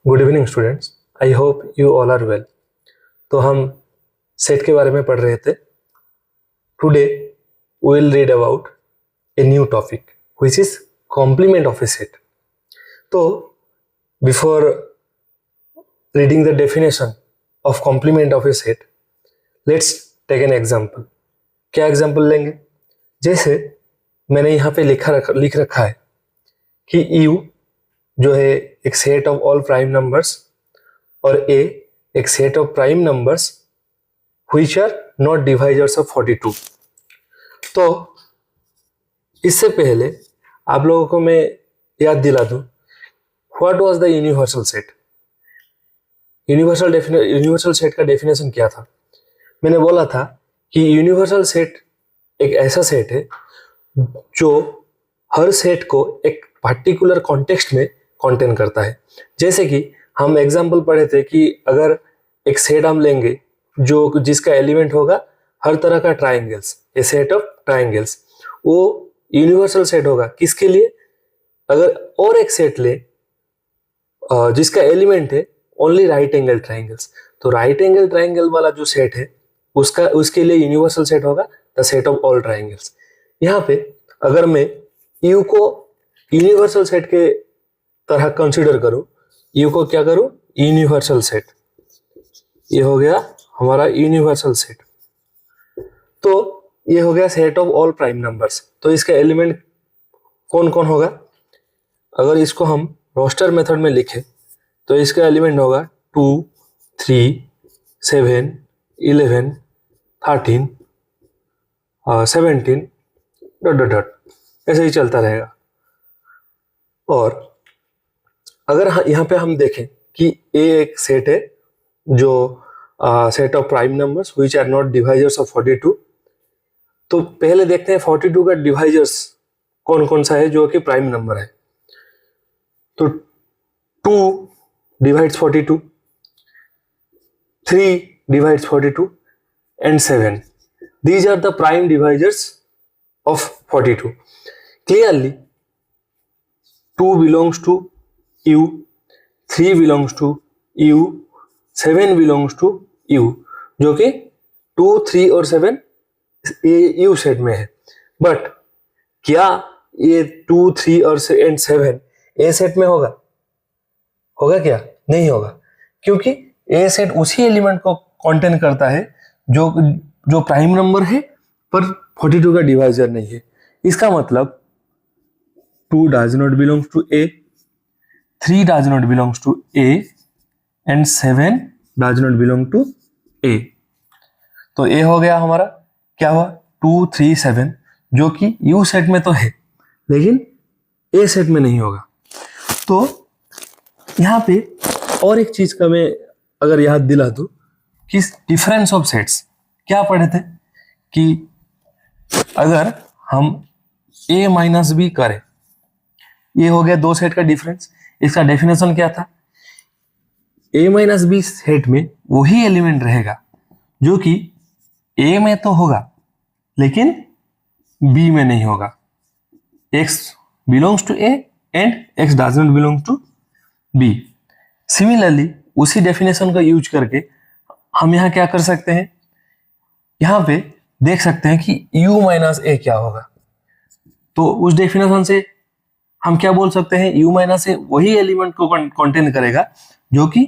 Good evening students, I hope you all are well. तो हम set के बारे में पढ़ रहे थे। Today we will read about a new topic which is complement of a set. तो before reading the definition of complement of a set, let's take an example. क्या एग्जाम्पल लेंगे? जैसे मैंने यहाँ पे लिख रखा है कि यू जो है एक set of all prime numbers और ए एक set of prime numbers which are not divisors of 42। तो इससे पहले आप लोगों को मैं याद दिला दूं, what was the universal set. Universal set का डेफिनेशन क्या था? मैंने बोला था कि यूनिवर्सल सेट एक ऐसा सेट है जो हर सेट को एक पर्टिकुलर कॉन्टेक्स्ट में कंटेन करता है। जैसे कि हम एग्जांपल पढ़े थे कि अगर एक सेट हम लेंगे जो जिसका एलिमेंट होगा हर तरह का triangles, A set of triangles, वो यूनिवर्सल सेट होगा। किसके लिए? अगर और एक सेट ले जिसका एलिमेंट है ओनली राइट एंगल ट्राइंगल्स, तो राइट एंगल ट्राइंगल वाला जो सेट है उसके लिए यूनिवर्सल सेट होगा the set of all triangles. यहाँ पे अगर मैं यू को यूनिवर्सल सेट के तरह कंसीडर करूं, यू को क्या करूं? Universal set. ये हो गया हमारा यूनिवर्सल सेट। तो ये हो गया set of all prime numbers. तो इसका एलिमेंट कौन कौन होगा? अगर इसको हम रोस्टर मेथड में लिखें तो इसका एलिमेंट होगा 2, 3, 7, 11, 13, 17 ... ऐसे ही चलता रहेगा। और अगर यहाँ पे हम देखें कि ए एक सेट है जो set of prime numbers which are not divisors of 42, तो पहले देखते हैं 42 का डिवाइजर्स कौन कौन सा है जो कि प्राइम नंबर है। तो 2 divides 42, 3 divides 42 and 7, these are the prime divisors of 42. Clearly 2 belongs to U, 3 belongs to U, 7 belongs to U, जो कि 2, 3 और 7 ये U सेट में है। बट क्या ये 2, 3 और 7 A सेट में होगा? क्या? नहीं होगा, क्योंकि A सेट उसी एलिमेंट को कंटेन करता है जो प्राइम नंबर है पर 42 का डिवाइजर नहीं है। इसका मतलब 2 does not belong to A, 3 does not belong to A and 7 does not belong to A। तो A हो गया हमारा, क्या हुआ? 2, 3, 7 जो कि U सेट में तो है लेकिन A सेट में नहीं होगा। तो यहाँ पे और एक चीज का मैं अगर याद दिला दूं कि डिफरेंस ऑफ सेट्स क्या पढ़े थे कि अगर हम A माइनस बी करें, ये हो गया दो सेट का डिफरेंस। इसका डेफिनेशन क्या था? A माइनस बी सेट में वही एलिमेंट रहेगा जो कि A में तो होगा लेकिन B में नहीं होगा। X belongs to A and X doesn't belong to B। Similarly उसी डेफिनेशन का यूज करके हम यहाँ क्या कर सकते हैं? यहाँ पे देख सकते हैं कि U माइनस A क्या होगा। तो उस डेफिनेशन से हम क्या बोल सकते हैं? U माइनस A वही एलिमेंट को कंटेन करेगा जो कि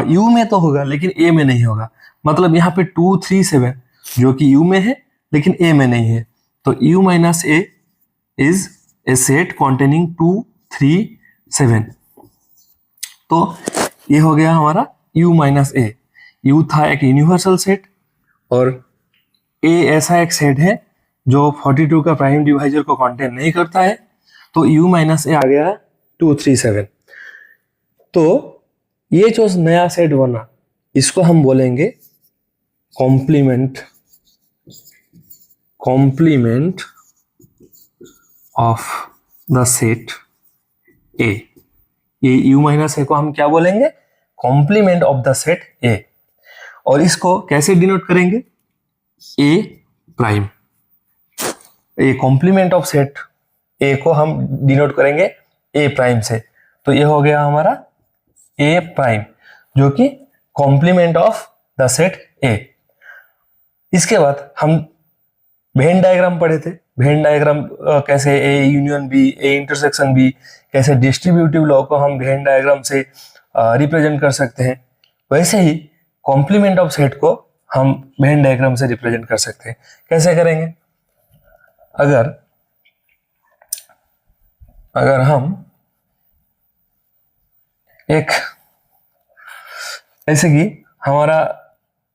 U में तो होगा लेकिन A में नहीं होगा। मतलब यहाँ पे 2, 3, 7 जो कि U में है लेकिन A में नहीं है। तो U माइनस A is a set containing 2, 3, 7। तो ये हो गया हमारा U माइनस A। U था एक यूनिवर्सल सेट और A ऐसा एक सेट है जो 42 का प्राइम डिवाइजर को कंटेन नहीं करता है। तो U माइनस A आ गया 2, 3, 7। तो ये जो नया सेट बना इसको हम बोलेंगे complement of the set A। ये U माइनस A को हम क्या बोलेंगे? Complement of the set A। और इसको कैसे डिनोट करेंगे? A prime. ये कॉम्प्लीमेंट ऑफ सेट A को हम डिनोट करेंगे A प्राइम से। तो ये हो गया हमारा ए प्राइम, जो कि complement of the set A. इसके बाद हम वेन डायग्राम पढ़े थे। वेन डायग्राम कैसे A union B, A intersection B, कैसे डिस्ट्रीब्यूटिव लॉ को हम वेन डायग्राम से रिप्रेजेंट कर सकते हैं, वैसे ही कॉम्प्लीमेंट ऑफ सेट को हम वेन डायग्राम से रिप्रेजेंट कर सकते हैं। कैसे करेंगे? अगर हम एक ऐसे कि हमारा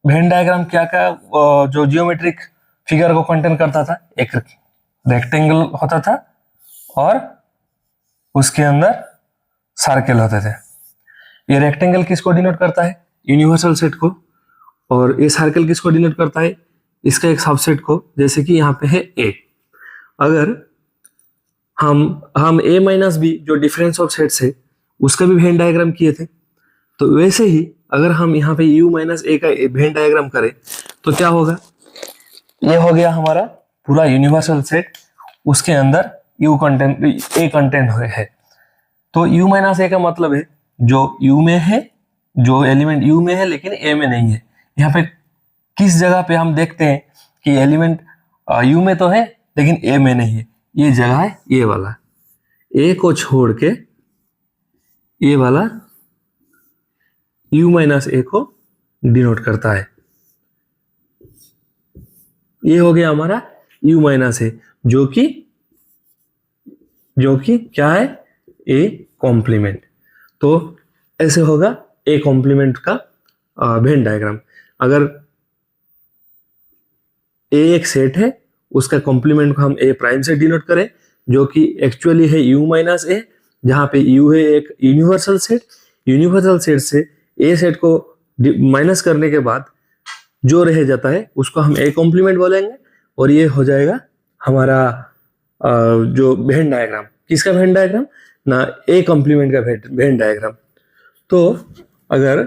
वेन डायग्राम क्या क्या जो जियोमेट्रिक फिगर को कंटेन करता था, एक रेक्टेंगल होता था और उसके अंदर सर्कल होते थे। ये रेक्टेंगल किसको डिनोट करता है? यूनिवर्सल सेट को। और ये सर्कल किसको डिनोट करता है? इसका एक सबसेट को, जैसे कि यहाँ पे है ए। अगर हम ए माइनस बी जो डिफरेंस ऑफ सेट्स है उसका भी वेन डायग्राम किए थे, तो वैसे ही अगर हम यहाँ पे u माइनस ए का वेन डायग्राम करें तो क्या होगा? ये हो गया हमारा पूरा यूनिवर्सल सेट, उसके अंदर u कंटेंट ए कंटेंट है। तो u माइनस ए का मतलब है जो u में है, जो एलिमेंट u में है लेकिन a में नहीं है। यहाँ पे किस जगह पे हम देखते हैं कि एलिमेंट u में तो है लेकिन a में नहीं है? ये जगह है ये वाला, a को छोड़ के ये वाला u माइनस ए को डिनोट करता है। ये हो गया हमारा u माइनस ए, जो कि क्या है? a complement. तो ऐसे होगा a कॉम्प्लीमेंट का वेन डायग्राम। अगर a एक सेट है, उसका कॉम्प्लीमेंट को हम a प्राइम से डिनोट करें, जो कि एक्चुअली है u माइनस ए, जहां पे u है एक यूनिवर्सल सेट। यूनिवर्सल सेट से a सेट को माइनस करने के बाद जो रह जाता है उसको हम a कॉम्प्लीमेंट बोलेंगे, और ये हो जाएगा हमारा जो वेन डायग्राम। किसका वेन डायग्राम? ना a कॉम्प्लीमेंट का वेन डायग्राम। तो अगर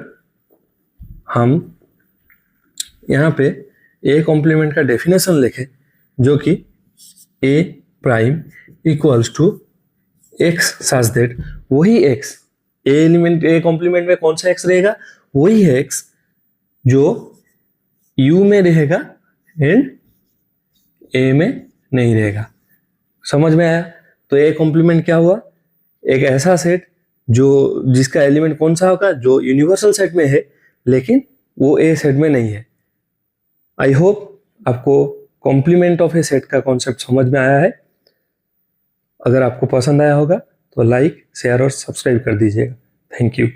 हम यहाँ पे a कॉम्प्लीमेंट का डेफिनेशन लिखें, जो कि a prime equals to x such that, वही x a element a complement में कौन सा x रहेगा? वही है x जो u में रहेगा एंड a में नहीं रहेगा। समझ में आया? तो a कॉम्प्लीमेंट क्या हुआ? एक ऐसा सेट जिसका एलिमेंट कौन सा होगा? जो यूनिवर्सल सेट में है लेकिन वो a सेट में नहीं है। आई होप आपको कॉम्प्लीमेंट ऑफ ए सेट का कॉन्सेप्ट समझ में आया है। अगर आपको पसंद आया होगा तो लाइक, शेयर और सब्सक्राइब कर दीजिएगा। Thank you.